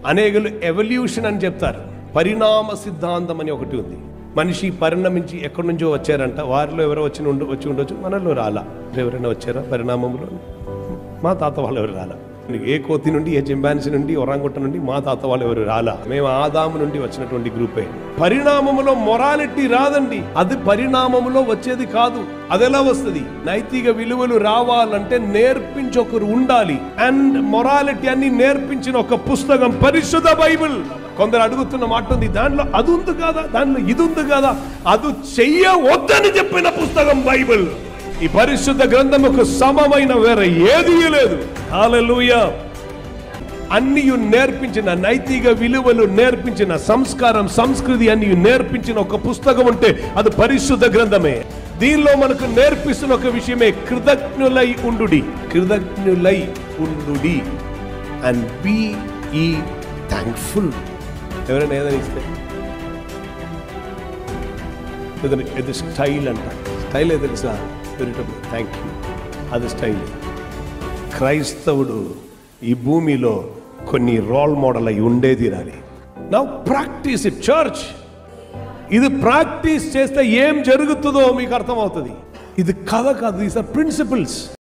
అనేకులు ఎవల్యూషన్ అని చెప్తారు. పరిణామ సిద్ధాంతం అని ఒకటి ఉంది. మనిషి పరిణమించి ఎక్కడి నుంచో వచ్చారంట. వారిలో ఎవరో వచ్చి ఉండొచ్చు, మనలో రాలా. ఎవరైనా వచ్చారా పరిణామంలో? మా తాత వాళ్ళు ఎవరు రాలా. ఏ కోతి నుండి, ఏ చింపాన్సీ నుండి, ఒరాంగుట్ట నుండి మా తాత వాళ్ళు ఎవరు రాలా. మేము ఆదాము నుండి వచ్చినటువంటి గ్రూపే. పరిణామములో మొరాలిటీ రాదండి. అది పరిణామములో వచ్చేది కాదు. అదెలా వస్తుంది? నైతిక విలువలు రావాలంటే నేర్పించి ఒకరు ఉండాలి. అండ్ మొరాలిటీ అన్ని నేర్పించిన ఒక పుస్తకం పరిశుద్ధ బైబిల్. కొందరు అడుగుతున్న మాట ఉంది, దాంట్లో అది ఉంది కదా, దాంట్లో ఇది ఉంది కదా. అది చెయ్యవద్దని చెప్పిన పుస్తకం బైబిల్. ఈ పరిశుద్ధ గ్రంథముకు సమమైన వేరే ఏదీ లేదు. హల్లెలూయా. అన్ని నేర్పించిన, నైతిక విలువలు నేర్పించిన, సంస్కారం సంస్కృతి అన్ని నేర్పించిన ఒక పుస్తకం ఉంటే అది పరిశుద్ధ గ్రంథమే. దీనిలో మనకు నేర్పిస్తున్న ఒక విషయమే కృతజ్ఞులై ఉండుడి. కృతజ్ఞులై ఉండుడి అండ్ బీ ఈ థ్యాంక్ఫుల్. ఎవరైనా ఏదైనా ఇస్తే ఇది స్టైల్ అంట. స్టైల్ ఏ తెలుసా? Thank you. అది స్టైల్. క్రైస్తవుడు ఈ భూమిలో కొన్ని రోల్ మోడల్ అయి ఉండే తీరాలి. Now practice it church. ఇది ప్రాక్టీస్ చేస్తే ఏం జరుగుతుందో మీకు అర్థమవుతుంది. ఇది కథ కాదు, దీస్ ఆర్ ప్రిన్సిపల్స్.